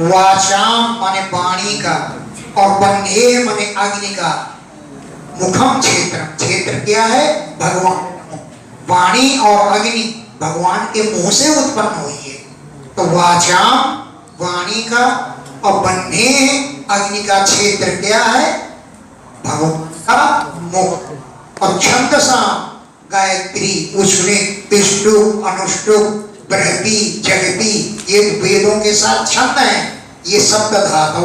वाचाम माने वाणी का और बन्हे माने अग्नि का। मुखम क्षेत्र, क्षेत्र क्या है? भगवान। वाणी और अग्नि भगवान के मुंह से उत्पन्न हुई है। तो वाचाम वाणी का और बन्हे अग्नि का क्षेत्र क्या है? भगवान का मुख। और छंदसा गायत्री, उष्णिक, तिष्ठुप, अनुष्टुप, बृहति, जगति, ये वेदों के साथ छंद है। ये सप्त धातु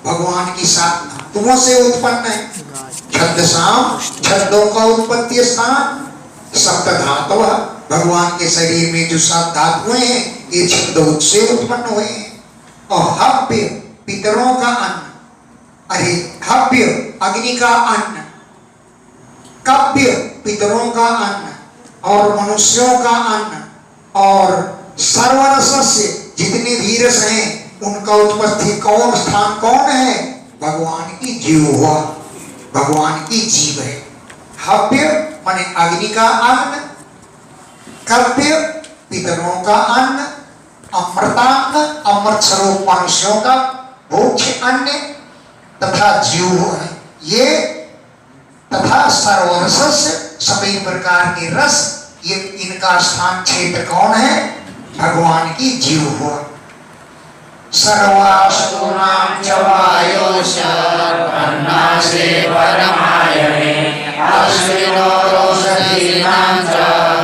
भगवान की सात धातुओं से उत्पन्न है। छंदसाम, छंदों का उत्पत्ति स्थान सप्त धातु। भगवान के शरीर में जो सात धातुएं हैं ये छंदों से उत्पन्न हुए हैं। और हव्य पितरों का अन्न, अरे हव्य अग्नि का अन्न, कव्य पितरों का अन्न और मनुष्यों का अन्न, और सर्वरस से जितने भी रस हैं उनका उत्पत्ति कौन स्थान कौन है? भगवान की जीव, भगवान की जीव है। हव्य माने अग्नि का अन्न, कव्य पितरों का अन्न, अमृतान्न अमृत स्वरूप मनुष्यों का भोज्य अन्न तथा जीव है ये, तथा सर्वरस सभी प्रकार के रस, ये इनका स्थान क्षेत्र कौन है? भगवान की जीव हुआ। सर्वासुनां च वायोश्च अन्नासे परमायणे अश्विनो रोषधीनां च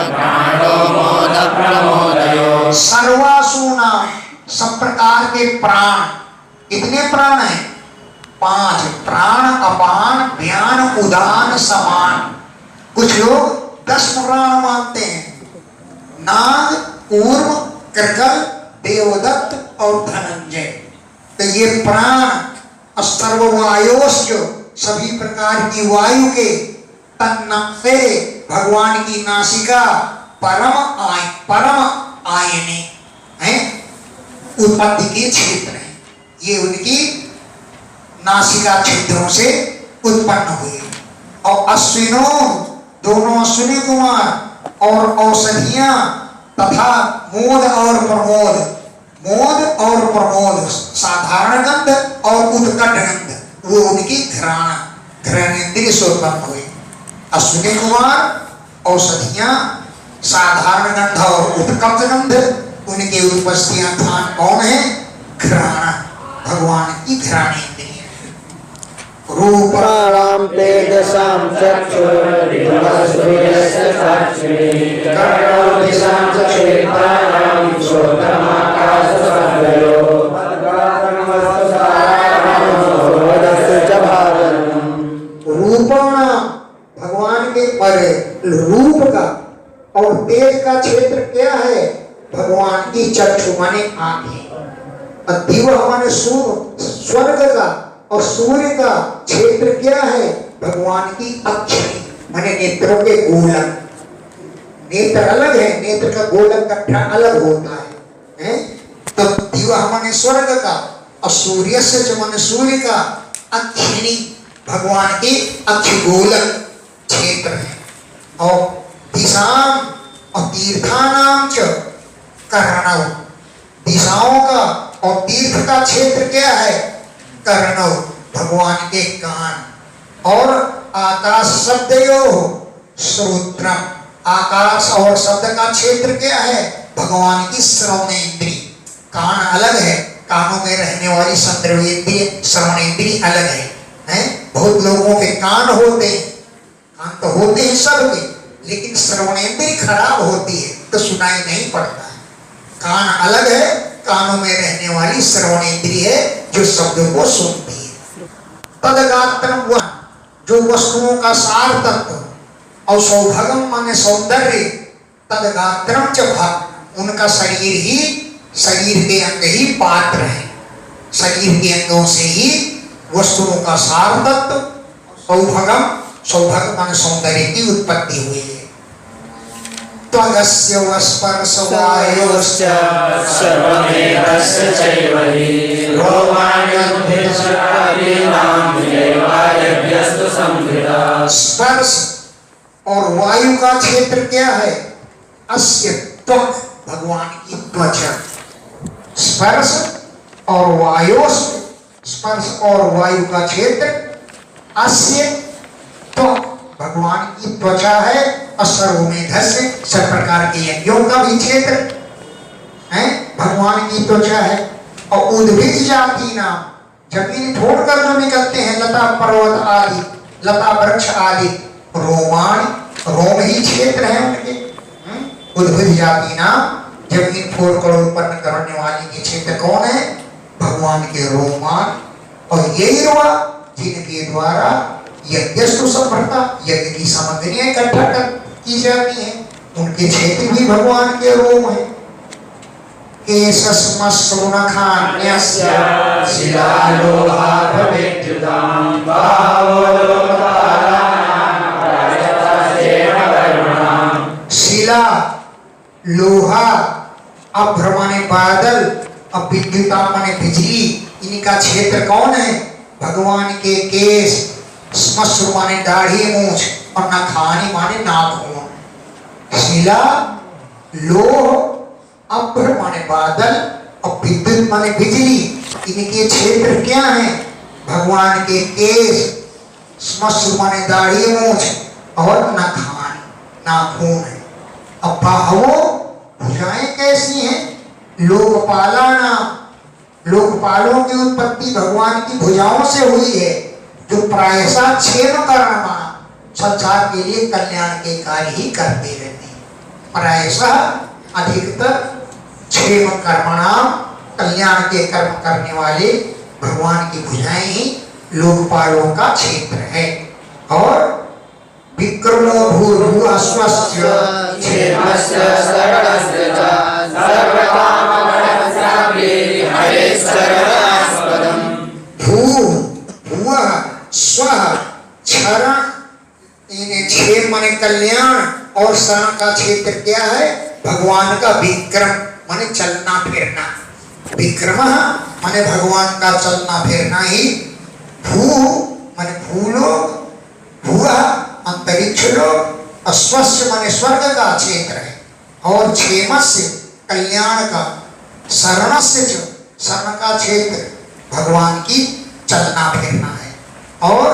प्राणो मोद प्रमोदयो। सर्वासुनां सब प्रकार के प्राण, कितने प्राण हैं? 5 प्राण, अपान, व्यान, उदान, समान। कुछ लोग 10 प्राण मानते हैं। नाग, कूर्म, कृकल, देवदत्त और धनंजय। तो ये प्राण सर्ववायोस, जो सभी प्रकार की वायु के तन्नफे भगवान की नासिका परम आयने हैं, उत्पत्ति के क्षेत्र हैं। ये उनकी नासिका छिद्रों से उत्पन्न हुए। और अश्विनो, दोनों अश्विनी कुमार, और औषधियां तथा मोद और प्रमोद, मोद और प्रमोद, साधारण गंध और उत्कट गंध, वो उनकी घ्राणेन्द्रिय से उत्पन्न हुए। अश्विनी कुमार, औषधियां, साधारण गंध और उत्कट गंध, उनके उपस्थितियां स्थान कौन है? घ्राण, भगवान की घ्राणेन्द्रिय। रूपाणां तेजसां चक्षुर्दिवसूर्यस्य साक्षिणी कर्णौ दिशां च क्षेत्राणां श्रोत्रमाकाशसागरो भद्रातनमस्तसाराणो च भावनम्। रूपाणां भगवान के पर रूप का और तेज का क्षेत्र क्या है? भगवान की चक्षु माने आंखें। और दिव माने स्वर्ग का और सूर्य का क्षेत्र क्या है? भगवान की अक्षरी माने नेत्रों के गोलक। नेत्र अलग है, नेत्र का गोलक गड्ढा अलग होता है? तो दिवा माने स्वर्ग का और सूर्य से माने सूर्य का अक्षिणी भगवान की अक्ष गोलक क्षेत्र है। और दिशाम और तीर्थानाम च कर्णव, दिशाओं का और तीर्थ का क्षेत्र क्या है? कर्णव, भगवान के कान। और आकाश शब्दयो श्रोत्रम, आकाश और शब्द का क्षेत्र क्या है? भगवान की श्रवणेन्द्रिय। कान अलग है, कानों में रहने वाली संद्रवेन्द्रिय श्रवणेन्द्रिय अलग है? बहुत लोगों के कान होते हैं, कान तो होते हैं सबके, लेकिन श्रवणेन्द्रिय खराब होती है तो सुनाई नहीं पड़ता है। कान अलग है, कानों में रहने वाली श्रवणेन्द्रिय है जो शब्दों को सुनती है। तदगात्रम, वह जो वस्तुओं का सार तत्व, और सौभगम माने सौंदर्य, तदगात्रम च भाग, उनका शरीर ही, शरीर के अंग ही पात्र है। शरीर के अंगों से ही वस्तुओं का सार तत्व सौभगम, सौभग माने सौंदर्य की उत्पत्ति हुई है। त्वगस्य वस्पर्श वायोश्च सर्वमेतस्य चैव हि रोमाण्यद्भिर्षट्पदीनां देवायभ्यस्तु संवृता। स्पर्श और वायु का क्षेत्र क्या है? अस्य त्वक, भगवान की त्वचा। स्पर्श और वायु, स्पर्श और वायु का क्षेत्र अस्य त्वक, भगवान की त्वचा है। और सर्वमेधस्य, सब प्रकार के यज्ञों का भी क्षेत्र है, भगवान की त्वचा है। और उद्भिज जाति नाम, जमीन फोड़कर जो निकलते हैं लता पर्वत आदि, लता वृक्ष आदि, रोमाण, रोम ही क्षेत्र है उनके। उद्भिज जाति नाम, जमीन फोड़कर उत्पन्न करने वाले के क्षेत्र कौन है? भगवान के रोमान। और यही हुआ जिनके द्वारा यज्ञस्तु संभरता, यज्ञ की सामग्रियां इकट्ठा की जाती हैं, उनके क्षेत्र भी भगवान के रोम है। केशस्मश्रुनखान्यस्य शिलालोहाभवेद्युतां शिला, लोहा, अभ्र माने बादल, अब विद्युता माने बिजली, इनका क्षेत्र कौन है? भगवान के केश, श्मश्रु माने दाढ़ी मूछ, और नखानी माने नाखून। शिला, लोह, अभ्र माने बादल, और विद्युत माने बिजली, इनके क्षेत्र क्या है? भगवान के केश, श्मश्रु माने दाढ़ी मूछ, और नखानी, नाखून है। अब बाहुओं, भुजाएं कैसी हैं? लोकपाला नाम, लोकपालों की उत्पत्ति भगवान की भुजाओं से हुई है, जो प्रायशः क्षेम कर्म, संसार के लिए कल्याण के कार्य ही करते रहते हैं। प्रायशः, अधिकतर क्षेम कर्मणाम, कल्याण के कर्म करने वाले भगवान की भुजाएं ही लोकपालों का क्षेत्र है। और विक्रमो भूर्भुवः स्वस्य क्षेमस्य शरणस्य च सर्वकामगणस्यापि हरेः शरणास्पदम्। भूर्भुवः स्वः, क्षरण, इन्हें क्षेम माने कल्याण, और शरण का क्षेत्र क्या है? भगवान का विक्रम माने चलना फिरना। विक्रम माने भगवान का चलना फिरना ही। भू माने भूलोक, भुआ अंतरिक्ष लोक, और स्वस्य माने स्वर्ग का क्षेत्र है। और क्षेमस्य, कल्याण का, शरणस्य, शरण का क्षेत्र भगवान की चलना फिरना है। और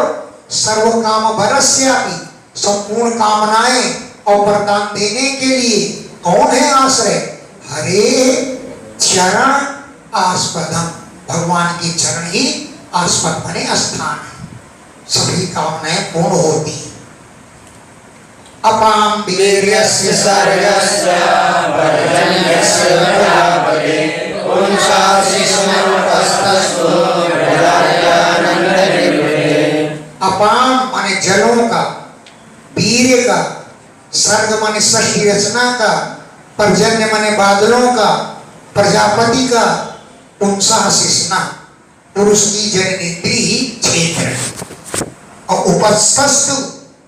सर्व काम बरस्यापि, संपूर्ण कामनाएं और वरदान देने के लिए कौन है आश्रय? हरे चरण आस्पदम, भगवान की चरण ही आस्पद माने स्थान है, सभी कामनाएं पूर्ण होती हैं। अपाम वीर्यस्य सर्गस्य पर्जन्यस्य प्रजापते पुंसा शिशुमनुपस्तस्तु प्रजायानन्दनिर्वृते। अपाम माने जलों का, वीर्य का, सर्ग माने सृष्टि रचना का, पर्जन्य माने बादलों का, प्रजापति का, पुंसा शिश्ना, पुरुष की जननेन्द्रिय ही क्षेत्र। और उपस्थस्तु,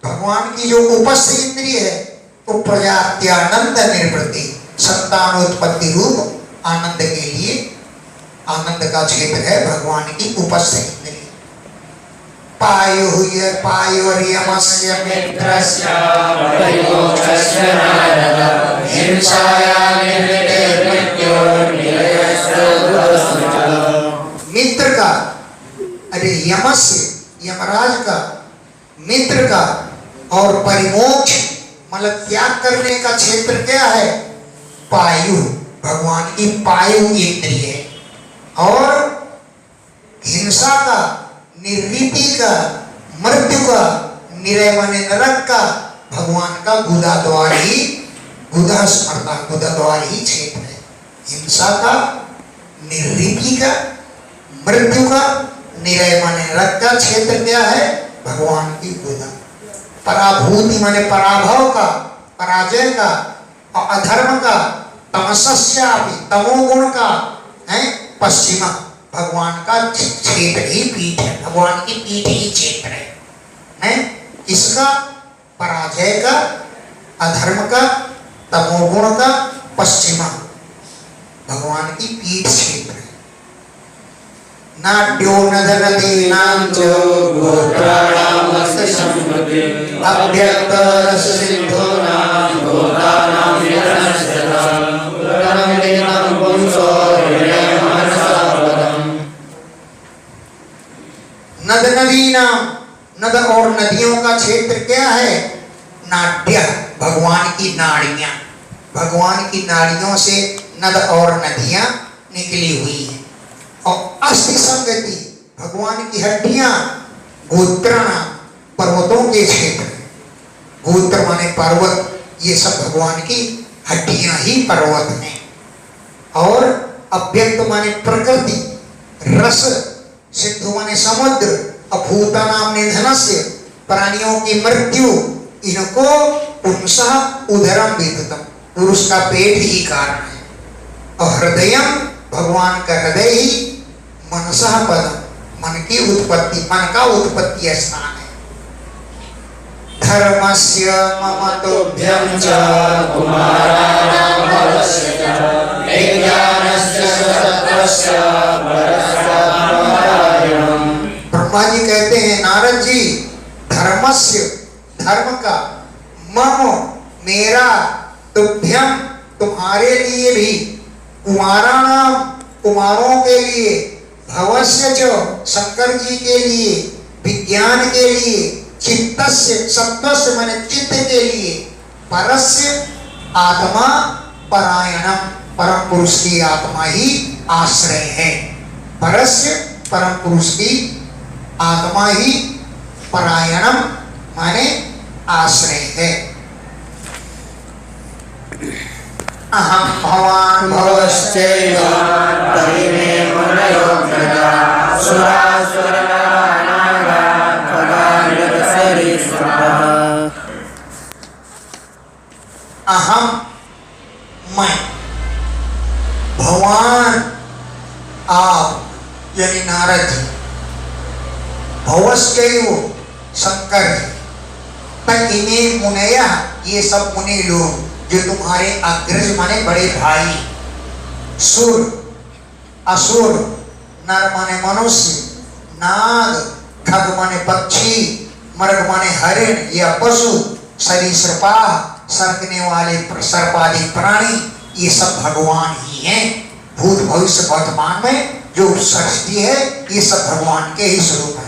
भगवान की जो उपस्थ इंद्रिय है, तो प्रजात्यानंद निर्वृत्ति, संतानोत्पत्ति रूप आनंद के लिए, आनंद का क्षेत्र है भगवान की उपस्थ इंद्रिय। पायोर्यमस्य मित्रस्य परिमोक्षस्य नारद हिंसाया निवृत्ते मृत्योर्निलयस्य। मित्र का, अरे यमस्य, यमराज का, मित्र का, और परिमोक्ष मतलब त्याग करने का क्षेत्र क्या है? पायु, भगवान की पायु इंद्रिय है। और हिंसा का, निर्वृत्ति का, मृत्यु का, निरय माने नरक का, भगवान का गुदा द्वार ही, गुदा स्मरता, गुदा द्वार ही क्षेत्र है। हिंसा का, निर्वृत्ति का, मृत्यु का, निरय माने नरक का क्षेत्र क्या है? भगवान की गुदा। पराभूति माने पराभव का, पराजय का, और अधर्म का, तमसस्यापि, तमोगुण का है। पश्चिमा, भगवान का क्षेत्र ही पीठ है, भगवान की पीठ ही क्षेत्र है। इसका पराजय का, अधर्म का, तमोगुण का, पश्चिमा, भगवान की पीठ क्षेत्र है। नाट्यो न धनते नाम च गोत्राणां सम्पत्ति अव्यक्त रस सिंधूनां भूतानां निरंजनः पुराणेन पुंसो हृदयं मनसा पदम्। नद नदीना, नद और नदियों का क्षेत्र क्या है? नाट्य, भगवान की नाड़ियां। भगवान की नाड़ियों से नद और नदियां निकली हुई हैं। और अस्थि संगति, भगवान की हड्डियां, गोत्रणा, पर्वतों के क्षेत्र। गोत्र माने पर्वत, ये सब भगवान की हड्डियां ही पर्वत हैं। और अव्यक्त माने प्रकृति, रस, सिंधु माने समुद्र, अभूता नाम निधनस्य, प्राणियों की मृत्यु, इनको पुंसः उदरम विदितम, पुरुष का पेट ही कारण है। और हृदयम, भगवान का हृदय ही मनसः पदम, मन की उत्पत्ति, मन का उत्पत्ति स्थान है। धर्मस्य मम तुभ्यं च कुमाराणां भवस्य च विज्ञानस्य सत्त्वस्य परस्परायणम्। ब्रह्मा जी कहते हैं नारद जी, धर्मस्य, धर्म का, मम, मेरा, तुभ्यम, तुम्हारे लिए भी, कुमाराणाम, कुमारों के लिए, भवस्य च, शंकर जी के लिए, विज्ञान के लिए, चित्तस्य, सत्वस्य माने चित्त के लिए, परस्य, आत्मा परायणम, परम पुरुष की आत्मा ही आश्रय है। परस्य, परम पुरुष की आत्मा ही परायणम माने आश्रय है। अहम भवान भवश्चैव तरिमे मुनयो वृथा सुरासुरनरानागा खगानरसरीसृपः। अहम, मैं, भगवान, आप यानी नारद जी, भवश्चैव, शंकर जी, तइमे मुनया, ये सब मुनि लोग जो तुम्हारे अग्रज माने बड़े भाई, सुर, असुर, नर माने मनुष्य, नाग, खग माने पक्षी, मृग माने हरिण या पशु, सरीसृपा, सरकने वाले सर्पादि प्राणी, ये सब भगवान ही हैं। भूत भविष्य वर्तमान में जो सृष्टि है, ये सब भगवान के ही स्वरूप है।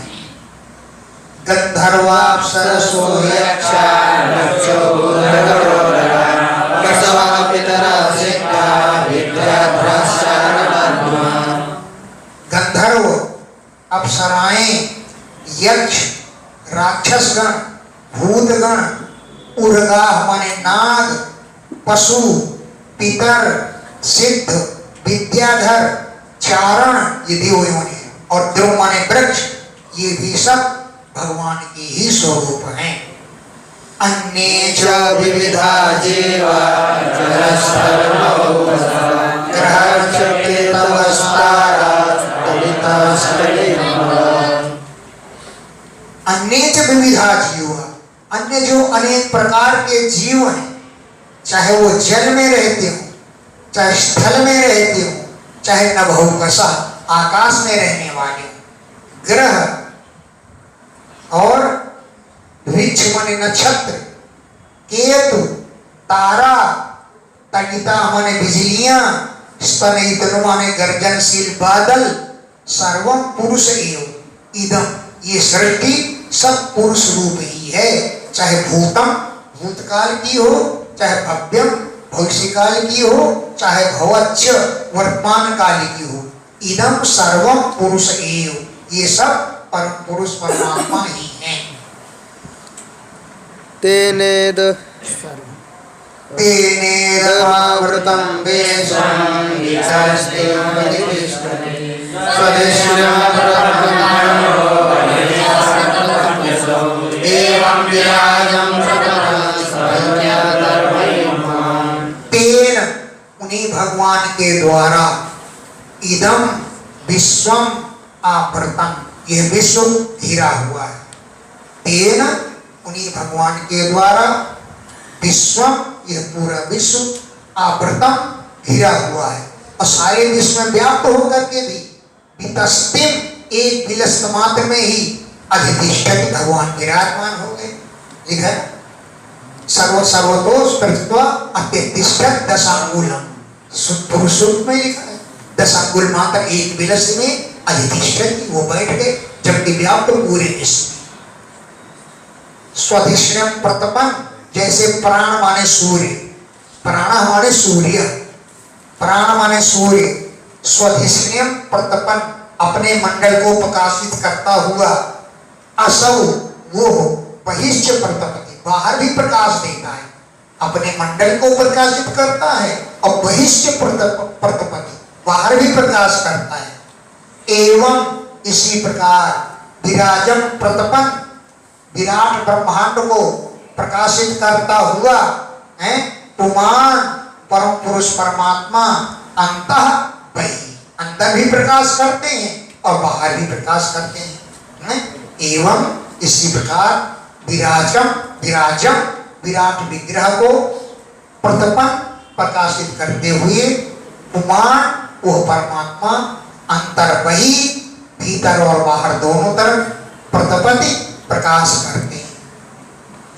गंधर्वाप्सरसो यक्षा रक्षो भूतगणोदरा वसवा पितरा सिद्धा विद्याभ्रष्टारमध्वा। गंधर्व, अप्सराएं, यक्ष, राक्षसगण, भूतगण, उर्गाह माने नाग, पशु, पितर, सिद्ध, विद्याधर, चारण, ये देव योनि, और देव माने वृक्ष, ये भी सब भगवान के ही स्वरूप हैं। अन्ये च विविधा जीवा जलस्तरणोपसा ग्रहक्षकेतवस्तारा तलितास्तलिम्बा। अन्य च विविधा जीव, अन्य जो अनेक प्रकार के जीव हैं, चाहे वो जल में रहते हो, चाहे स्थल में रहते हो, चाहे नभोकसा आकाश में रहने वाले हो, ग्रह और वृक्ष माने नक्षत्र, केतु, तारा, तगिता माने बिजलियां, स्तनयितनु माने गर्जनशील बादल, सर्वम पुरुष एव इदम, ये सृष्टि सब पुरुष रूप ही है। चाहे भूतम, भूतकाल की हो, चाहे भव्यम, भविष्यकाल की हो, चाहे भवच्च, वर्तमान काल की हो, इदम सर्वम पुरुष एव, ये सब परम पुरुष परमात्मा ही हैं। तेनेद तेनेदमावृतं वेषं विचास्तेन परिविष्टते स्वदेश्यं प्रपन्नो वैयासतमस्यो एवं विराजं प्रपन्नं सर्वज्ञातर्वयुग्मम्। तेन, उन्हीं भगवान के द्वारा, इदम विश्वम आवृतम, यह विश्व घिरा हुआ है। तेन, उन्हीं भगवान के द्वारा, विश्वम, यह पूरा विश्व, आवृतम, घिरा हुआ है। और सारे विश्व में व्याप्त होकर के भी वितस्तिम, एक विलस्त मात्र में ही, अधिष्ठित भगवान विराजमान हो गए। लिखा है सर्वतोष प्रथित्वा अत्यतिष्ठत दशांगुलम, पुरुष सूक्त में लिखा है। दशांगुल मात्र एक बिलस में अधिष्ठित, वो बैठ गए जबकि व्याप्त पूरे विश्व। स्वधिष्ण्यम प्रतपन, जैसे प्राण माने सूर्य, प्राण माने सूर्य, प्राण माने सूर्य, स्वधिष्ण्यम प्रतपन, अपने मंडल को प्रकाशित करता हुआ, असौ वो बहिश्च प्रतपति, बाहर भी प्रकाश देता है, अपने मंडल को प्रकाशित करता है और बहिश्च प्रतपति, बाहर भी प्रकाश करता है। एवं इसी प्रकार विराजम प्रतपन, विराट ब्रह्मांड को प्रकाशित करता हुआ है पुमान परम पुरुष परमात्मा अंतः बहि, अंदर भी प्रकाश करते हैं और बाहर भी प्रकाश करते हैं। एवं इसी प्रकार विराजम विराट विग्रह को प्रतपन प्रकाशित करते हुए पुमान वह परमात्मा अंतर बहि, भीतर और बाहर दोनों तरफ प्रतपति प्रकाश करते हैं।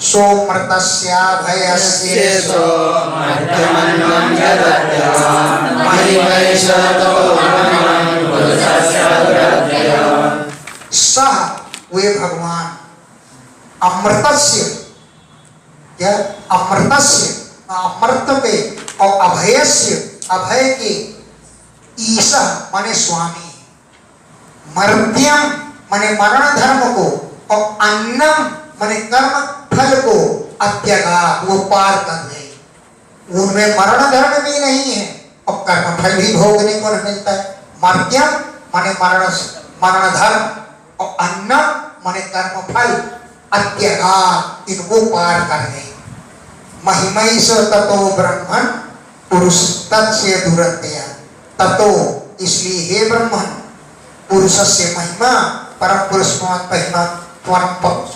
सोमृतस्याभयस्य सह, वे भगवान अमृतस्य, क्या अमृतस्य, अमृत पे और अभयस्य, अभय के, ईसा माने स्वामी, मर्त्यम माने मरण धर्म को और अन्नम माने कर्म फल को अत्यगात, वो पार कर गए। उनमें मरण धर्म भी नहीं है और कर्म फल भी भोगने को मिलता है। मर्त्यम माने मरण धर्म और अन्नम माने कर्म फल, अत्यगात, इनको पार कर गए। महिमई स ततो ब्रह्मण पुरुष तत्स्य दुरत्या, ततो इसलिए हे ब्रह्मण पुरुष से महिमा, परम पुरुष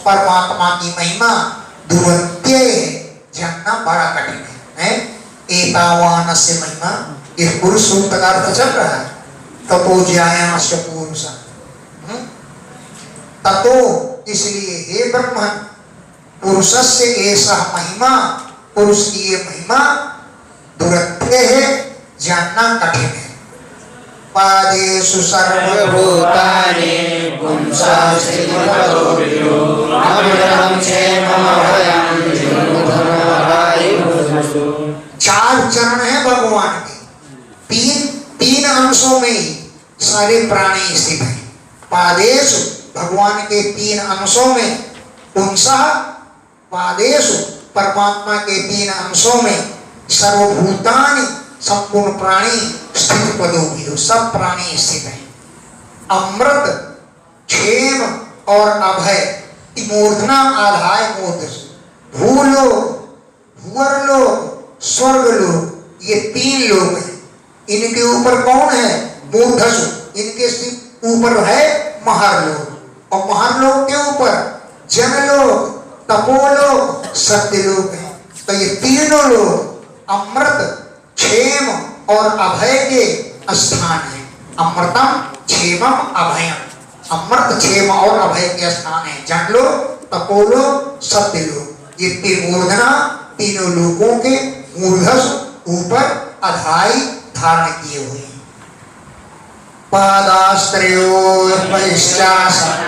परमात्मा की महिमा दुरत्य जानना बड़ा कठिन है। एतावान से महिमा, इस पुरुष सूक्त का अर्थ चल रहा है। ततो ज्यायाश्च पुरुष, ततो इसलिए हे ब्रह्मण पुरुषस्य ऐसा महिमा, पुरुष की ये महिमा दुरत्य है, जानना कठिन है। पादेषु सर्वभूतानि पुंसा स्थितिमतो अमृतं क्षेममभयं जीवधर्मरायुः। चार चरण है भगवान के, तीन अंशों में ही सारे प्राणी स्थित हैं। पादेषु भगवान के तीन अंशों में, पुंसा पादेषु परमात्मा के तीन अंशों में, सर्वभूतानि संपूर्ण प्राणी स्थित पदों, सब प्राणी स्थित हैं। अमृत, क्षेम और अभय, मूर्धना आधाय मूर्ध, भूलोक, भुवर्लोक, स्वर्गलोक, ये तीन लोग हैं। इनके ऊपर कौन है? मूर्धसु, इनके ऊपर है महरलोक और महरलोक के ऊपर जनलोक, तपोलोक, सत्यलोक है। तो ये तीनों लोग अमृत, क्षेम और अभय के स्थान है। अमृतम, क्षेमम, अभयम, अमृत, क्षेम और अभय के स्थान है। जनलोक, तपोलोक, सत्यलोक, ये त्रिमूर्धना तीनों लोगों के मूर्धस ऊपर अधाई धारण किए हुए हैं। पादास्त्रयोः बहिश्चासन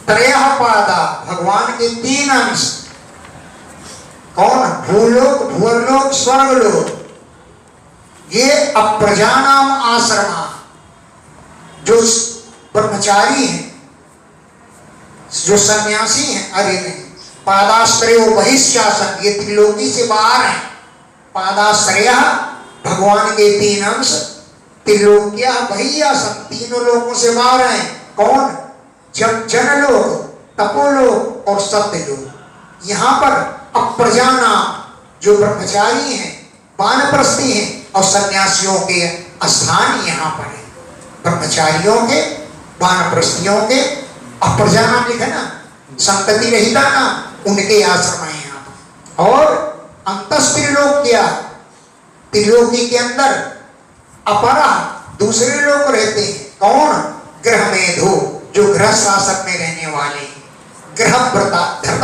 त्रयः पादा, भगवान के तीन अंश, कौन? भूलोक, भुवर्लोक, स्वर्गलोक। ये अप्रजानाम आश्रमा, जो ब्रह्मचारी हैं, जो सन्यासी हैं, अरे नहीं, पादाश्रय बहिश्चासन, ये त्रिलोकी से बाहर है। पादाश्रय भगवान के तीन अंश, त्रिलोकिया बहियासन, तीनों लोगों से बाहर है। कौन? जब जनलोक, तपोलोक और सत्यलोक। यहाँ पर अप्रजाना, जो ब्रह्मचारी हैं, वानप्रस्थी हैं और सन्यासियों के स्थान यहाँ पर है। ब्रह्मचारियों के, वानप्रस्थियों के, अप्रजाना लिखा ना, संतति रहिता ना, उनके आश्रम है यहाँ पर। और अंतस्त्रिलोक क्या? त्रिलोकी के अंदर अपरा दूसरे लोग रहते हैं। कौन? ग्रह मेधो, जो ग्रह शासक में रहने वाले, ग्रह व्रता, धर्म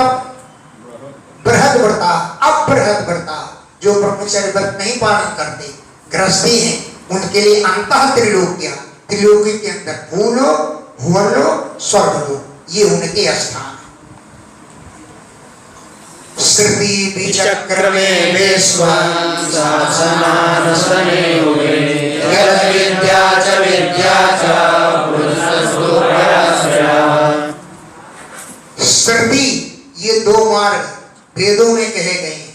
बृहद व्रता, अबृहद व्रता, जो ब्रह्मचर्य व्रत नहीं पालन करते, गृहस्थी हैं, उनके लिए अंतः त्रिलोकिया, त्रिलोकी के अंदर भूलोक, भुवनलोक, स्वर्गलोक, ये उनके स्थान। श्रुति विचक्र में विश्वं शासनानसने हुए यद विद्या च पुरुषसूत्रयाश्रया। श्रुति, ये दो मार्ग वेदों में कहे गए हैं।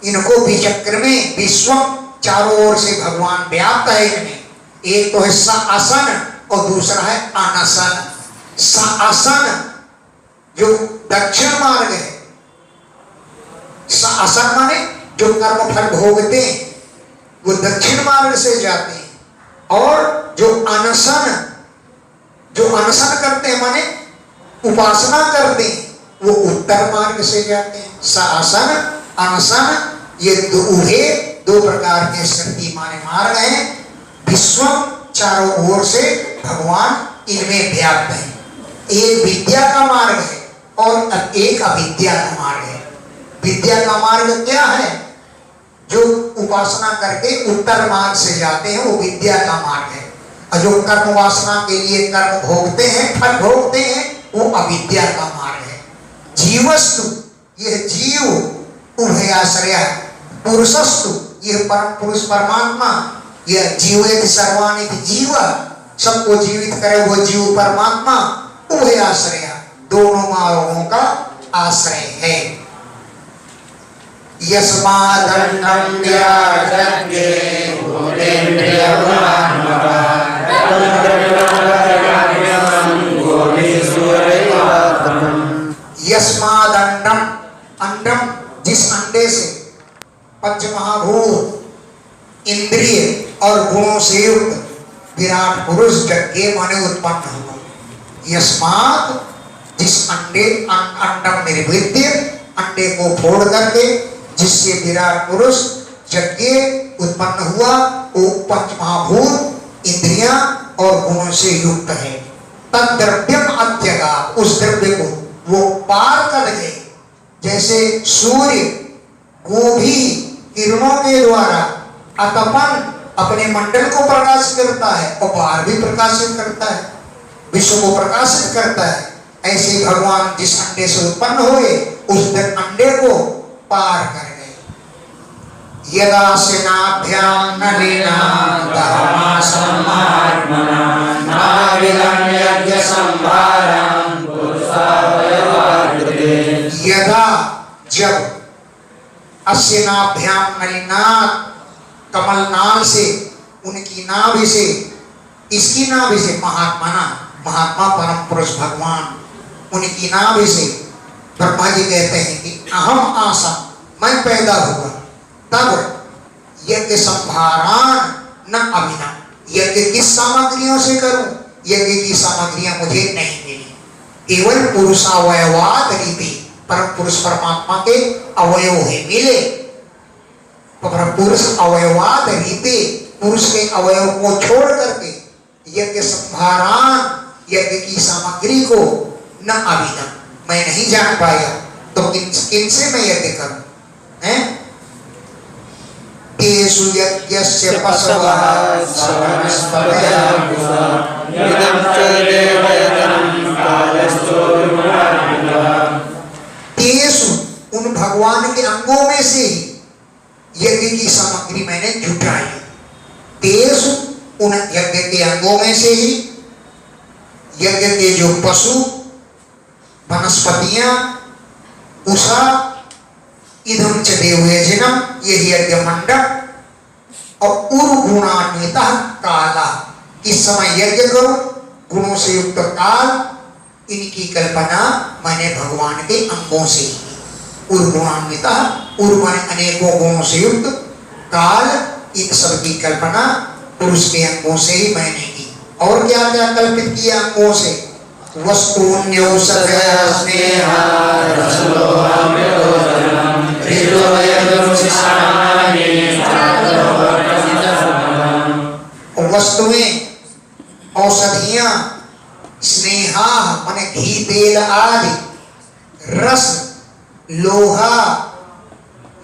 इनको विचक्र में, विश्वम चारों ओर से भगवान व्याप्त है इनमें। एक तो है आसन और दूसरा है अनशन। आसन जो दक्षिण मार्ग है, आसन माने जो कर्म फल भोगते हैं वो दक्षिण मार्ग से जाते हैं, और जो अनशन करते हैं माने उपासना करते हैं वो उत्तर मार्ग से जाते हैं। आसन अनशन ये दो प्रकार के श्रुति माने मार्ग हैं। विश्व चारों ओर से भगवान इनमें व्याप्त है। एक विद्या का मार्ग है और एक अविद्या का मार्ग है। विद्या का मार्ग क्या है? जो उपासना करके उत्तर मार्ग से जाते हैं वो विद्या का मार्ग है, और जो कर्म वासना के लिए कर्म भोगते हैं, फल भोगते हैं, वो अविद्या का मार्ग है। जीवस्तु, यह जीव उभयाश्रय, पुरुषस्तु, यह परम पुरुष परमात्मा, यह जीवित सर्वानित जीव, सबको जीवित करे वो जीव परमात्मा, उभयाश्रय, दोनों मार्गों का आश्रय है। यस्मादन्नं व्याजन्ते यस्मादन्नं, अंडम जिस अंडे से पंचमहाभूत इंद्रिय और गुणों से युक्त विराट पुरुष जगह माने उत्पन्न हुआ। यस्मात्, जिस अंडम निर्विद्य, अंडे को फोड़ करके जिससे विराट पुरुष जगह उत्पन्न हुआ, वो पंचमहाभूत इंद्रियां और गुणों से युक्त है। तद द्रव्यम अत्यगा, उस द्रव्य को वो पार कर गए। जैसे सूर्य गोभी किरणों के द्वारा अतपन अपने मंडल को प्रकाशित करता है और बाहर भी प्रकाशित करता है, विश्व को प्रकाशित करता है, ऐसे भगवान जिस अंडे से उत्पन्न हुए उस अंडे को पार कर गए। यदा सेनाभ्याम नलिना धर्मासम महात्मना नाविदं यज्ञ संभारं पुरुषावयवाकृते। यदा, जब, असेनाभ्याम नलिना, कमल नाल से, उनकी नाभि से, इसकी नाभि से, महात्मा परम पुरुष भगवान, उनकी नाभि से ब्रह्मा जी कहते हैं कि अहम आसा, मैं पैदा हुआ, तब यज्ञ संभारान न अभिना, यज्ञ किस सामग्रियों से करूं? यज्ञ की सामग्रियां मुझे नहीं मिली, केवल पुरुषावयवाद रीति, परम पुरुष परमात्मा के अवयव है मिले। परम पुरुष अवयवाद रीति, पुरुष के अवयव को छोड़ करके यज्ञ संभारान, यज्ञ की सामग्री को न अभिना, मैं नहीं जान पाया, तो किनसे मैं यज्ञ करूं? हैं? तेषु यज्ञस्य पशवः वनस्पतयः इदं च देवयतनं कालश्चोर्मुरारिणः। तेषु, उन भगवान के अंगों में से ही यज्ञ की सामग्री मैंने जुटाई। तेषु, उन यज्ञ के अंगों में से ही यज्ञ के जो पशु, वनस्पतियां, उषा, इदं च देवयजनम, यही यज्ञ मंडप, और उर्गुणान्विता काला, किस समय यज्ञ करो, गुणों से युक्त काल, इनकी कल्पना मैंने भगवान के अंगों से की। उर्गुणान्विता, उर्वण अनेकों गुणों से युक्त, काल, इन सब की कल्पना पुरुष के अंगों से ही मैंने की। और क्या क्या कल्पित किया अंगों से? वस्तुन्योषधय स्नेहा रसलोहामृतोदरम ऋतोयदुषिषानि वस्तुएं, औषधियां, स्नेहा माने घी तेल आदि, रस, लोहा,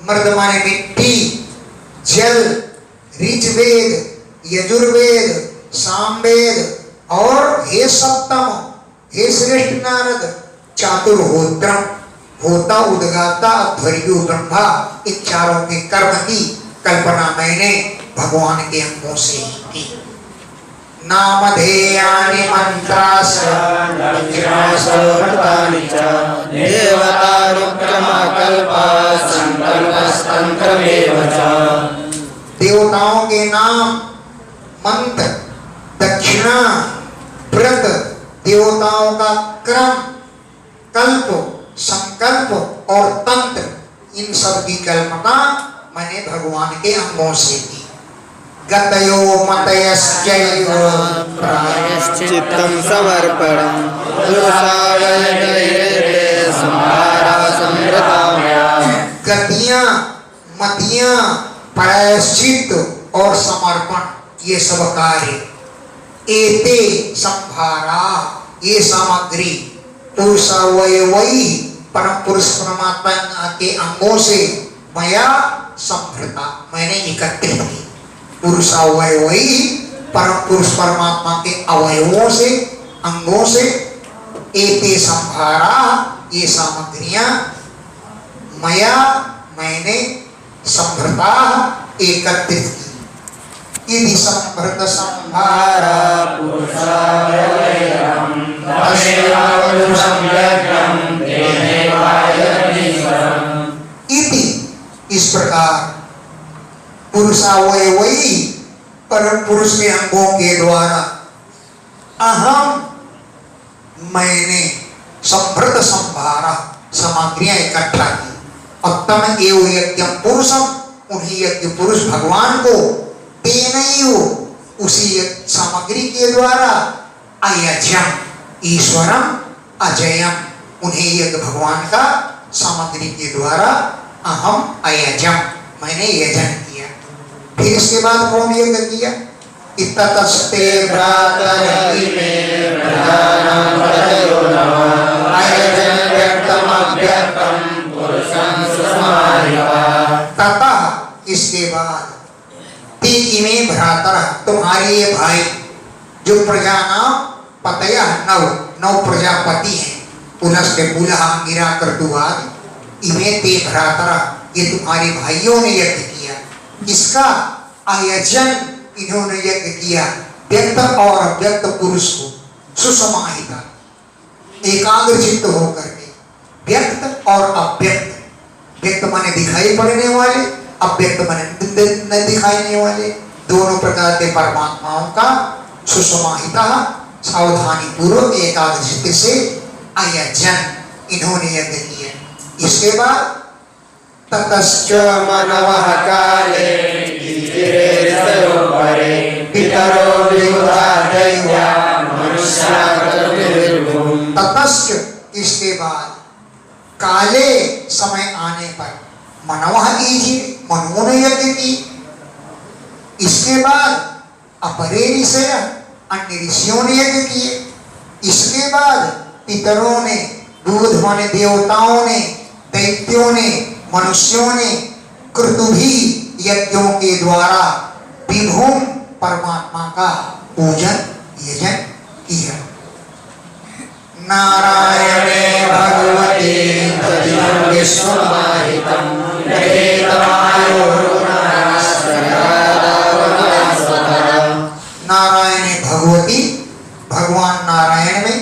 मर्द माने मिट्टी, जल, ऋग्वेद, यजुर्वेद, सामवेद और हे सप्तम, हे श्रेष्ठ नारद, चातुर्होत्रम, होता उद्गाता अध्वर्यो ब्रह्मा, इन चारों के कर्म की कल्पना मैंने भगवान के अंगों से ही की। नामधेयानि मंत्रास्य दक्षिणासोरतानि च देवतानुक्रमकल्पा संकल्पस्तंत्रमेव च। देवताओं के नाम, मंत्र, दक्षिणा, व्रत, देवताओं का क्रम, कल्प, संकल्प और तंत्र, इन सब की कल्पना मैंने भगवान के अंगों से की। गतयो मतयश्चैव प्रायश्चित्तं समर्पणं पुरुषावैर्गैरे संहारा संवृता मया। गतियां, मतियां, प्रायश्चित और समर्पण, ये सब कार्य, एते संभारा, ये सामग्री पुरुषावयवै परम पुरुष परमात्मा के अंगों से मया संभृता, मैंने एकत्रित की। पुरुषावयवै परम पुरुष परमात्मा के अवयवों से, अंगों से, एते संभारा, ये सामग्रियां, मया मैंने संभृता एकत्रित की। यदि संभृत संभारा पुरुषावयवम् तमेवावरुषं यज्ञं तेनैवायज्ञेश्वरम्। इति, इस प्रकार पुरुषावयवै परम पुरुष के अंगों के द्वारा अहम मैंने संभृत संभारा सामग्रियां इकट्ठा की। और तम एव यज्ञम पुरुषम, उन्हीं यज्ञ पुरुष भगवान को तेनैव, उसी सामग्री के द्वारा अयज्ञम ईश्वरम अजयम, उन्हें यज्ञ भगवान का सामग्री के द्वारा अहम अयज्ञम, मैंने यजन किया। फिर इसके बाद कौन यज्ञ किया? इत्ततस्ते भ्रातरहिमे प्रधानं प्रजयो नमः अयजन व्यक्तम अव्यक्तम पुरुषं सुसमाहिता। ततः, इसके बाद ते इमे भ्रातर, तुम्हारे ये भाई जो प्रजा नाम पतय नौ प्रजापति हैं, पुलस्त्य पुलह अंगिरा क्रतुवाद, इमे ते भ्रातर, ये तुम्हारे भाइयों ने यज्ञ किया। इसका आयोजन इन्होंने यज्ञ किया व्यक्त और अव्यक्त पुरुष को सुसमाहिता, एकाग्र चित्त होकर के, व्यक्त और अव्यक्त, व्यक्त माने दिखाई पड़ने वाले, अव्यक्त माने न दिखाई वाले, दोनों प्रकार के परमात्माओं का सुसमाहिता सावधानी पूर्वक एकाग्र चित्त से आयोजन इन्होंने यज्ञ किया। इसके बाद ततश्च मनवः काले गिरे सरोवरे पितरो विबुधा दैव्या मनुष्या क्रतुर्भुम्। ततश्च, इसके बाद काले समय आने पर मनवः ईजिरे, मनुओं ने यज्ञ की। इसके बाद अपरे ऋषय, अन्य ऋषियों ने यज्ञ किए। इसके बाद पितरों ने, दूध माने देवताओं ने, दैत्यों ने, मनुष्यों ने क्रतुभी यज्ञों के द्वारा विभुम परमात्मा का पूजन यजन किया। नारायणे भगवते तदिदं विश्वमाहितं नारायणे भगवती, भगवान नारायण में,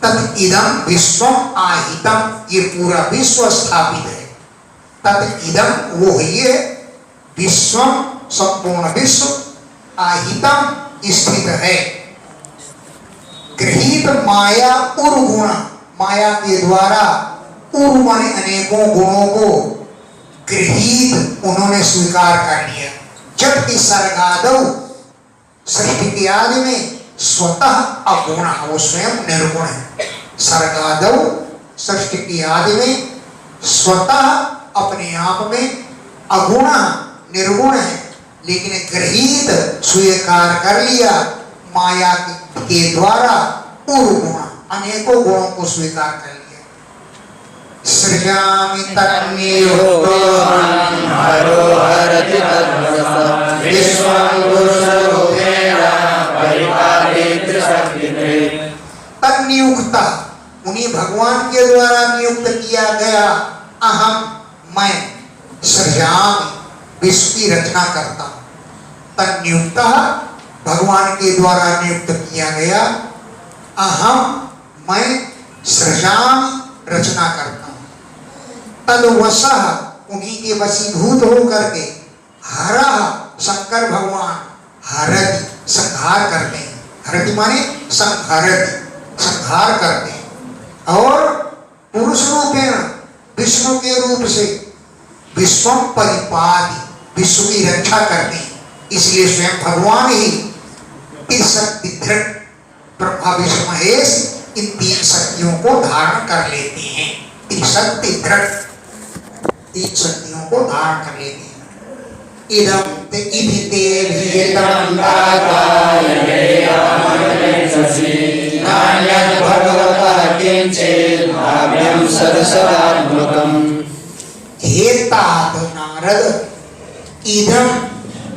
तत् इदम विश्वम आहितम, ये पूरा विश्व स्थापित है। तत् इदम, वो ये विश्वम, संपूर्ण विश्व, आहितम स्थित है। गृहीत माया उर्गुण, माया के द्वारा उर् माने अनेकों गुणों को गृहीत उन्होंने स्वीकार कर लिया। जबकि सर्गादौ, सृष्टि के आदि में स्वतः अगुण, वो स्वयं निर्गुण है। सर्गादौ, सृष्टि की आदि में स्वतः अपने आप में अगुण निर्गुण है, लेकिन गृहीत स्वीकार कर लिया माया के द्वारा पूर्व गुण, अनेकों गुणों को स्वीकार कर लिया। सृजामि तन्नियुक्तोऽहं हरोहरति तद्वशः विश्वं पुरुषरूपेण परिपालयति शक्तिते। तन्नियुक्ता, उन्हीं भगवान के द्वारा नियुक्त किया गया, अहम मैं, सृजामि विश्व की रचना करता हूं। तन्नियुक्त भगवान के द्वारा नियुक्त किया गया, अहम मैं सृजामि रचना करता हूं। तद्वशः उन्हीं के वशीभूत होकर के, हरः शंकर भगवान, हरति संहार करते हैं, हरति माने संहरति संहार करते हैं, और पुरुष रूपेण विष्णु के रूप से विश्वम परिपालि विश्व की रक्षा करते हैं। इसलिए स्वयं भगवान ही शक्ति दृढ़ ब्रह्मा विष्णु महेश इन तीन शक्तियों को धारण कर लेते हैं। शक्ति दृढ़ तीन शक्तियों को धारण कर लेते हैं। इदं ते इति ते भेदं नान्यद् भगवतः किंचित् भाव्यं सदसदात्मकम्। हे तात नारद, इदं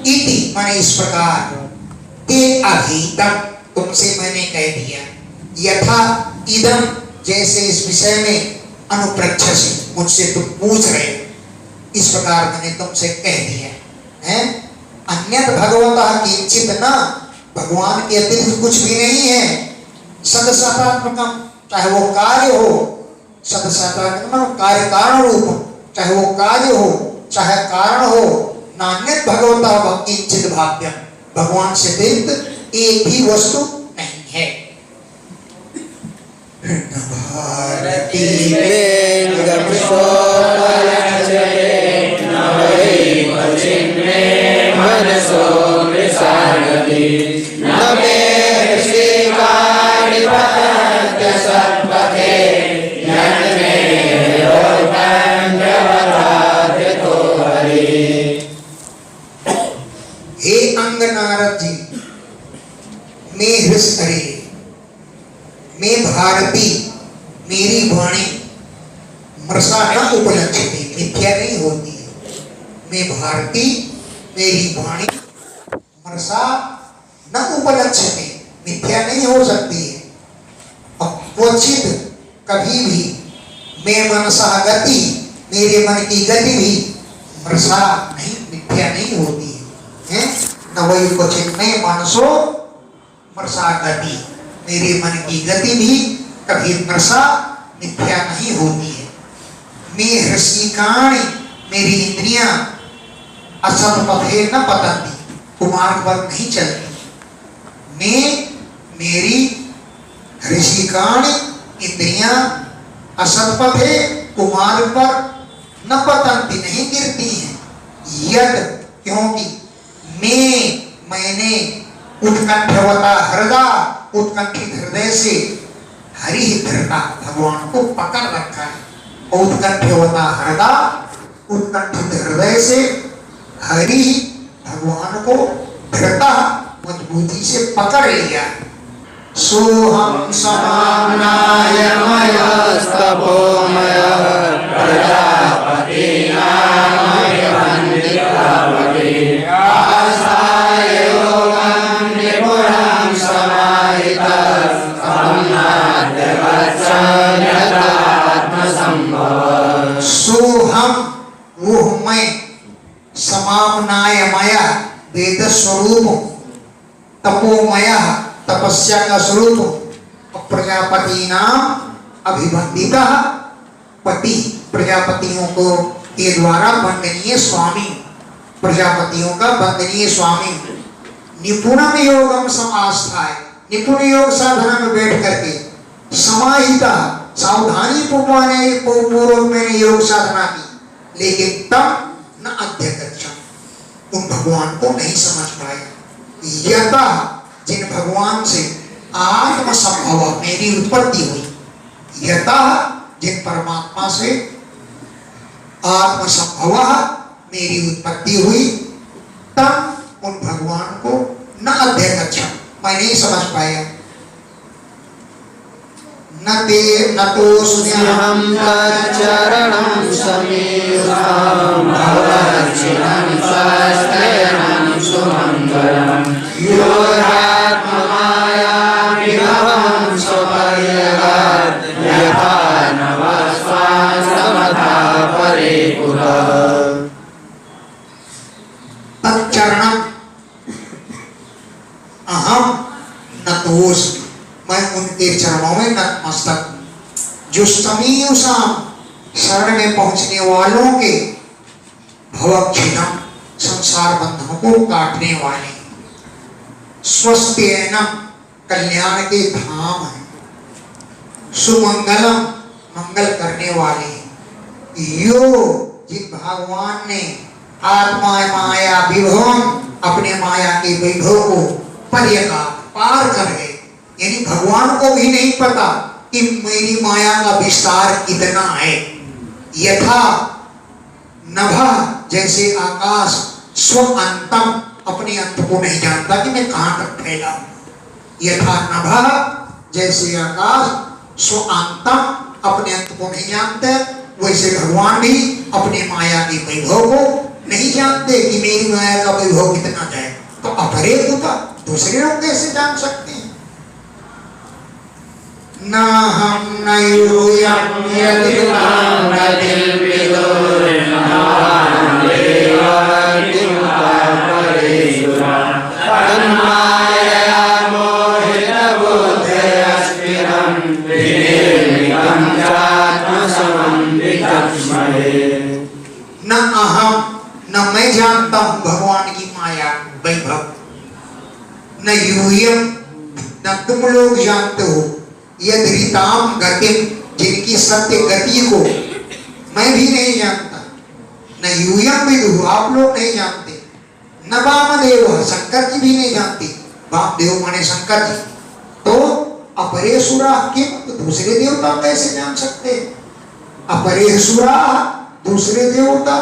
इति माने इस प्रकार, ते अभीतम तुमसे मैंने कह दिया, यथा इदं जैसे इस विषय में अनुप्रच्छसि मुझसे तुम पूछ रहे हो, इस प्रकार मैंने तुमसे कह दिया है। अन्यत् भगवतः किंचित न, भगवान के अतिरिक्त कुछ भी नहीं है। सदसदात्मकम, चाहे वो कार्य हो, सदसदात्मकम कार्य कारण रूप, चाहे वो कार्य हो चाहे कारण हो, नान्यत् भगवतः किंचित भाव्यम, भगवान से अतिरिक्त एक भी वस्तु नहीं है। भारती वेङ्गपुष्पोपलक्षते न वै वचिन्मे मनसो विसारति न मे श्रीवाणिपतन्त्य सत्पथे यन्मे लोकं जगदाद्यतो हरिः। हे अंग नारद जी, मैं हृदय, मैं भारती, मेरी वाणी मृषा न उपलक्षिते, मिथ्या नहीं होती है। मैं भारती, मेरी वाणी मृषा न उपलक्षिते, मिथ्या नहीं हो सकती है। और क्वचित कभी भी मैं मनसा गति, मेरे मन की गति भी मृषा नहीं, मिथ्या नहीं होती है। न वही क्वचित में मनसो मृषा गति, मेरे मन की गति भी कभी मृषा मिथ्या नहीं होती है। मैं हृषिकाणि, मेरी इंद्रियां असत पथे न पतंती, कुमार्ग पर नहीं चलती। मैं मेरी हृषिकाणि इंद्रियां असत पथे कुमार्ग पर न पतंती, नहीं गिरती हैं। यद क्योंकि मैंने उत्कंठवता हृदय, उत्कंठित हृदय से हरि धृता, भगवान को पकड़ रखा है। उत्कंठवता हृदय, उत्कंठित हृदय से हरि भगवान को धृता, मजबूती से पकड़ लिया। सोहम समाम्नाय मयस्तपोमयः प्रजापतिनामभिवन्दितवती आस्थाय योगं निपुणं समाहितः सम्नाद्यवत्सन्यतात्मसम्भवः। सोहम वो मैं, समाम्नाय मया वेद स्वरूप, तपोमय तपस्या का स्वरूप, प्रजापति नाम अभिवंदिता, पति प्रजापतियों को के द्वारा वंदनीय स्वामी, प्रजापतियों का वंदनीय स्वामी। निपुणम योगम समास्थाय, निपुण योग साधना में बैठ करके, समाहिता सावधानी पूर्वक मैंने योग साधना की, लेकिन तब न अध्यक्षम, उन भगवान को नहीं समझ पाए। यथा जिन भगवान से आत्म संभव मेरी उत्पत्ति हुई, यथा जिन परमात्मा से आत्म संभव मेरी उत्पत्ति हुई, तब उन भगवान को न अध्यक्ष, अच्छा मैं नहीं समझ पाया। न ते न तो स्नेहं तच्चरणं समीक्षां भवच्छिनं शास्त्रेणं सुमङ्गलं योरात्ममाया विभवं स्वपर्यगात् यथा नवस्वांसमथा परे पुरः। तच्चरणं अहम नतोस्मि, मैं उनके चरणों में नतमस्तक हूं। जो समीयुषाम शरण में पहुंचने वालों के भवक्षिणम संसार बंधनों को काटने वाले, स्वस्त्येनम कल्याण के धाम है, सुमंगलम मंगल करने वाले, यो जिन भगवान ने आत्मा माया विभवम अपने माया के वैभव को पर्यगा पार कर गए, यानी भगवान को भी नहीं पता कि मेरी माया का विस्तार कितना है। यथा नभः जैसे आकाश स्व अंतम अपने अंत को नहीं जानता कि मैं कहां तक फैला हूं, यथा नभः जैसे आकाश स्व अंतम अपने अंत को नहीं जानते, वैसे भगवान भी अपने माया के वैभव को नहीं जानते कि मेरी माया का वैभव कितना है। तो अपरे होता दूसरे लोग कैसे जान सकते हैं? न हम न यूयम यदिमां गतिर्विदुर्नवान्देवादिमुपापरेषुरा तन्मायया मोहितबुद्धयस्फिरं विनिर्मितं चात्मसमं विचक्ष्महे। न अहम न मैं जानता हूं भगवान की माया वैभव, न यूयम न तुम लोग जानते हो, यद्रिताम गति जिनकी सत्य गति को मैं भी नहीं जानता, न यूयम विदु आप लोग नहीं जानते, न वामदेव शंकर जी भी नहीं जानते, वामदेव माने शंकर जी। तो अपरेसुरा किम, तो दूसरे देवता कैसे जान सकते? अपरेसुरा दूसरे देवता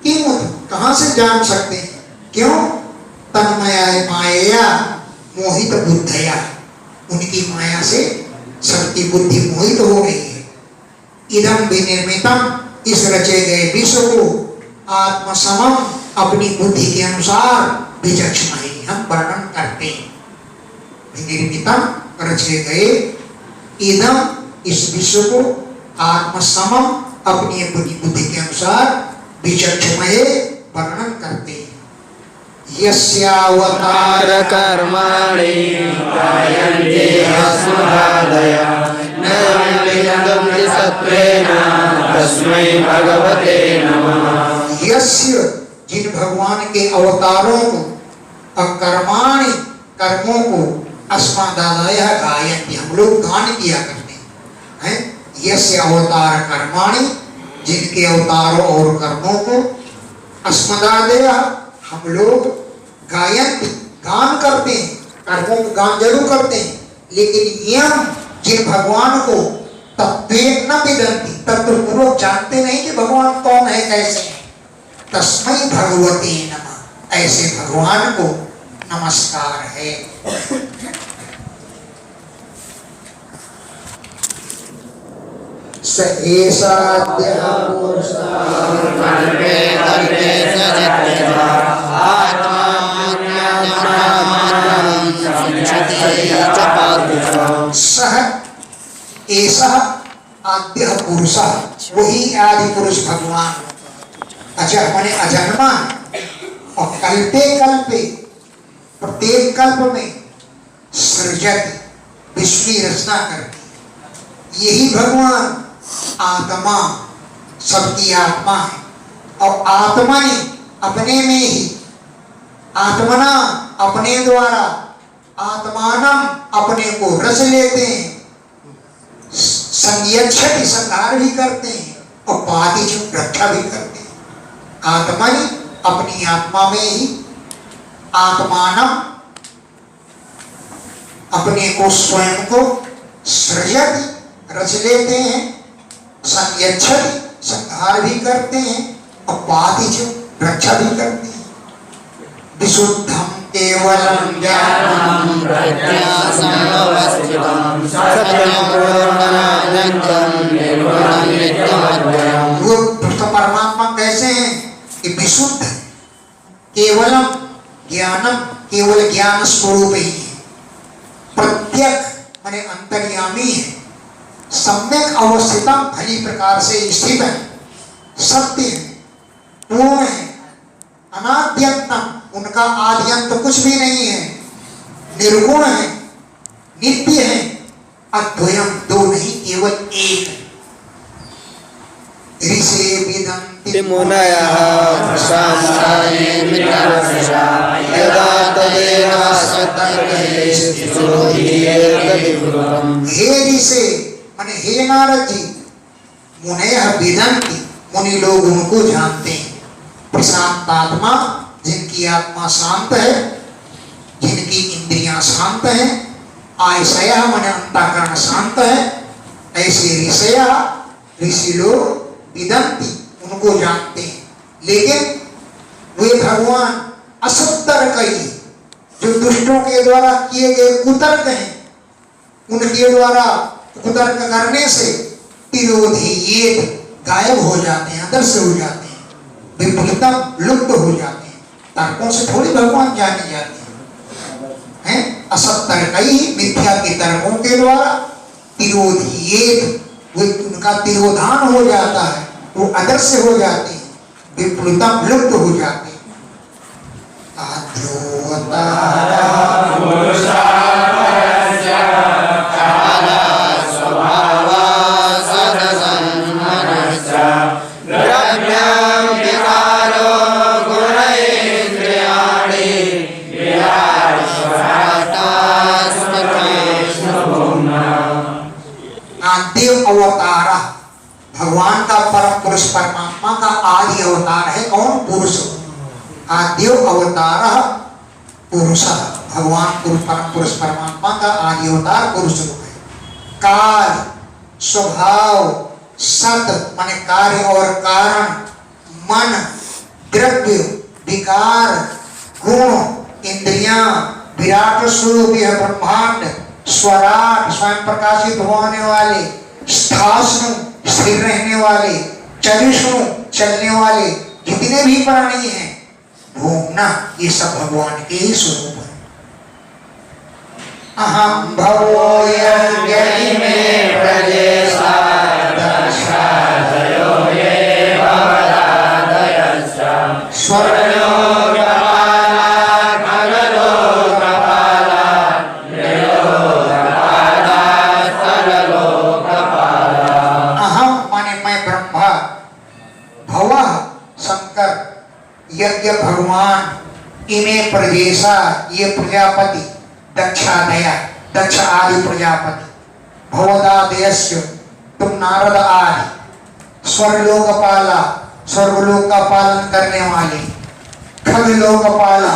किम, कहां से जान सकते हैं? क्यों? तन्मया माया मोहित बुद्धया, उनकी माया से सबकी बुद्धि मोहित हो गई है। इदम विनिर्मितम इस रचे गए विश्व को आत्मसमम अपनी बुद्धि के अनुसार विचक्षणाहि हम वर्णन करते हैं। विनिर्मितम रचे गए इदम इस विश्व को आत्मसमम अपनी बुद्धि के अनुसार विचक्षणाहि वर्णन करते हैं। यस्यावतार कर्माणि गायन्ते अस्मदादया नैवेद्यं सत्त्वेन तस्मै भगवते नमः। यस्य जिन भगवान के अवतारों को कर्माणि कर्मों को अस्मदादया गायन्ते हम लोग गान किया करते हैं। यस्य अवतार कर्माणि जिनके अवतारों और कर्मों को अस्मदादया हम लोग गायन गान करते हैं, कर्मों को गान जरूर करते हैं, लेकिन यम जिन भगवान को तत्वेन न विदन्ति तत्वपूर्वक जानते नहीं कि भगवान कौन है कैसे है, तस्मै भगवते नमः ऐसे भगवान को नमस्कार है। स एषाद्यः पुरुषः कल्पे कल्पे स जित्वा आत्माज्ञानात्मानं संशति च पार्थः। सह एषः आद्यः पुरुषः, वही आदि पुरुष भगवान अजर माने अजन्मा, और कल्पे कल्पे प्रत्येक कल्प में सृजत विश्व की रचना करती, यही भगवान आत्मा सबकी आत्मा है, और आत्मा ने अपने में ही आत्मना अपने द्वारा आत्मानम अपने को रच लेते हैं, संयच्छति संहार भी करते हैं, और पातिच रक्षा भी करते हैं। आत्मा ने अपनी आत्मा में ही आत्मानम अपने को स्वयं को सृजत रच लेते हैं, संयच्छति संहार भी करते हैं, और पातिच रक्षा भी करते हैं। विशुद्धम केवलम ज्ञानम प्रज्ञासमवस्थितं सत्यं पूर्णमानन्दं निर्गुणं नित्यमद्वयम्। वो परमात्मा कैसे हैं कि विशुद्ध केवलम ज्ञानम केवल ज्ञान स्वरूप ही है, प्रत्यक माने अंतर्यामी है, सम्यक अवस्थितम भली प्रकार से स्थित है, सत्य है, पूर्ण है, अनाद्यंतम उनका आद्यंत कुछ भी नहीं है, निर्गुण है, नित्य है, अद्वयम दो नहीं केवल एक है। ऋषि विदन्ति मुनयः प्रशान्ताये मित्ररक्षा यदा तदेवासक्तर्कैश्चित्तोऽधियेतविवृतम्। हे ऋषि माने हे नारद जी, मुनयः विदन्ति मुनि लोग उनको जानते हैं, प्रशांत आत्मा जिनकी आत्मा शांत है, जिनकी इंद्रियां शांत हैं, आयशयः माने अंतःकरण शांत है, ऐसे ऋषि लोग विदन्ति उनको जानते हैं। लेकिन वे भगवान असत्तर्क जो दुष्टों के द्वारा किए गए कुतर्क हैं, उनके द्वारा कुतर्क करने से तिरोधीयेत गायब हो जाते हैं, अदृश्य हो जाते हैं, विफलतम लुप्त हो जाते हैं। तर्कों से थोड़ी भगवान जाने जाते हैं, असत्तर्क मिथ्या के तर्कों के द्वारा तिरोधीयेत उनका तिरोधान हो जाता है, वो अदृश्य हो जाते हैं, विफलतम लुप्त हो जाते हैं। देव अवतार भगवान का परम पुरुष परमात्मा का आदि अवतार है कौन? पुरुष। आद्यो अवतार पुरुष, भगवान परम पुरुष परमात्मा का आदि अवतार पुरुष है। काल, स्वभाव, सत माने कार्य और कारण, मन, द्रव्य, विकार, गुण, इंद्रियां, विराट स्वरूप यह ब्रह्मांड, स्वराट स्वयं प्रकाशित होने वाले, स्थासनु स्थिर रहने वाले, चरिष्णु चलने वाले जितने भी प्राणी हैं, भूमना ये सब भगवान के ही स्वरूप है। अहम भवो यज्ञ में प्रजेशा दक्षादयो ये भवदादयश्च स्वर्गलोकपाला खगलोकपाला त्रयोलोकपाला सर्वलोकपाला। अहम माने मैं ब्रह्मा, भवः शंकर, यज्ञ भगवान, इमे प्रजेशा ये प्रजापति, दक्षादया दक्ष आदि प्रजापति, भवदादयस्य तुम नारद आदि, स्वर्गलोकपाला स्वर्गलोक का पालन करने वाले, खगलोकपाला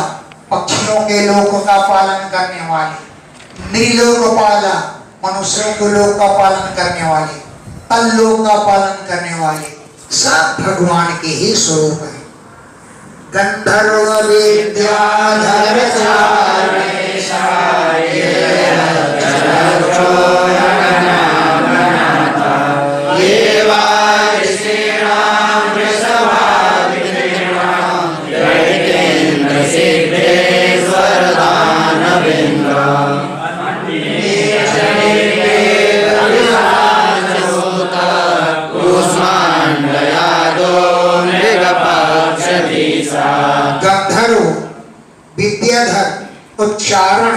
पक्षियों के लोक का पालन करने वाले, नृलोकपाला मनुष्यों के लोक का पालन करने वाले, तल्लोक का पालन करने वाले, सब भगवान के ही स्वरूप है। गंधर्व विद्याधर गंधर्व विद्याधर उच्चारण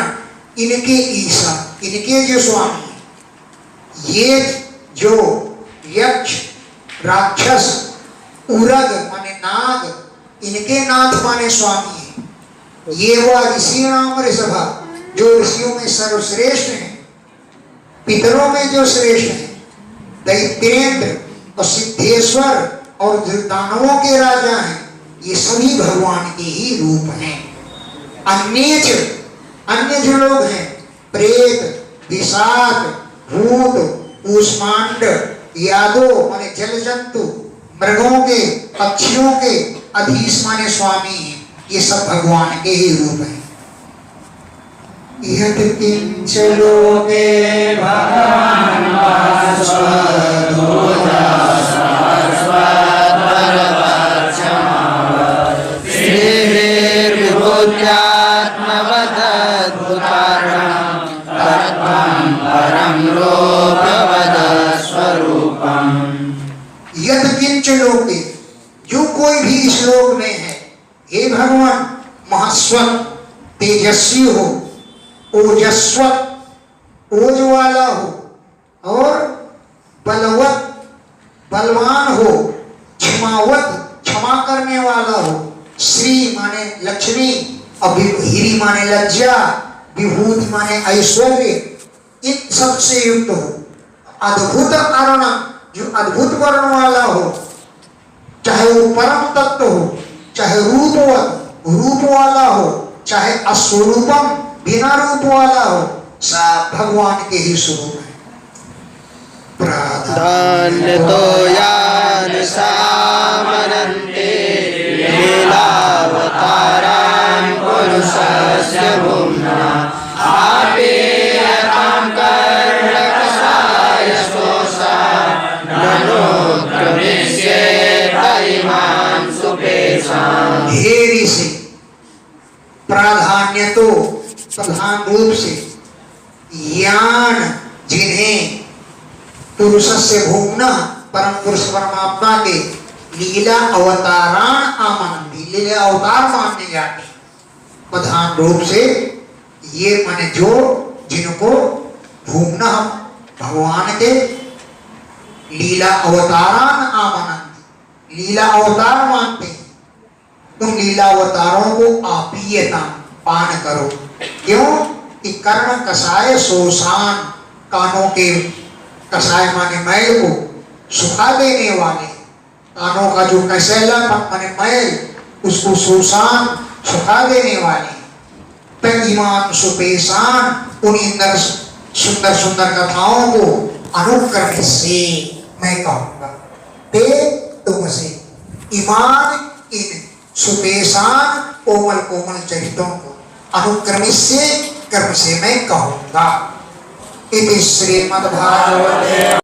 इनके ईशा, इनके जो स्वामी, ये जो यक्ष राक्षस उरग माने नाग, इनके नाथ माने स्वामी है। ये वह ऋषि नाम ऋषभा जो ऋषियों में सर्वश्रेष्ठ है, पितरों में जो श्रेष्ठ है, दैत्येंद्र और सिद्धेश्वर और दानवों के राजा हैं, ये सभी भगवान के ही रूप हैं। अन्य जो लोग हैं, प्रेत, विषाद, भूत, कूष्मांड, यादव माने जल जंतु, मृगों के, पक्षियों के अधीश माने स्वामी हैं, ये सब भगवान के ही रूप हैं। यत् किंच लोके भगवान् वासवदूता शाश्वतपरमार्थम् श्रीर्विभूत्यात्मवदद्भुतारं तत्त्वं परं रूपवदस्वरूपम्। यत् किंच लोके, जो कोई भी इस लोक में है, हे भगवान महास्वत तेजस्वी हो, ओजस्वत ओज वाला हो, और बलवत बलवान हो, क्षमावत क्षमा करने वाला हो, श्री माने लक्ष्मी, अभिहीरी माने लज्जा, विभूति माने ऐश्वर्य, इन सब से युक्त हो, अद्भुत कारण, जो अद्भुत वर्ण वाला हो, चाहे वो परम तत्व हो, चाहे रूपवत रूप वाला हो, चाहे अस्वरूपम बिना रूप वाला हो, सब भगवान के ही स्वरूप है। धान्यतो यान सामनन्ते लीलावतारां पुरुषस्य भुम्ना आपेयतां कर्णकसाय सोषा ननो क्रमिष्येत इमां सुपेशाम्। हे ऋषि, प्राधान्य तो प्रधान रूप से यान जिन्हें पुरुष से भूमना परम पुरुष परमात्मा के लीला अवतारान आमनंदी, लीला अवतार मानने जाते प्रधान रूप से, ये माने जो जिनको भूमना हम भगवान के लीला अवतारान आमनंदी, लीला अवतार मानते हैं, उन लीला अवतारों को आपीयता पान करो। क्यों कि कर्ण कसाय सोसान, कानों के कसाय माने मैल को सुखा देने वाले, कानों का जो कसैला माने मैल उसको सोसान सुखा देने वाले, तईमान सुपेशान, उन इंद्र सुंदर सुंदर कथाओं को अनुक्रम से मैं कहूंगा, ते तुमसे ईमान इन सुपेशान कोमल कोमल चरित्रों को अनुक्रमित से कर्म से मैं कहूंगा। इति श्रीमद्भागवते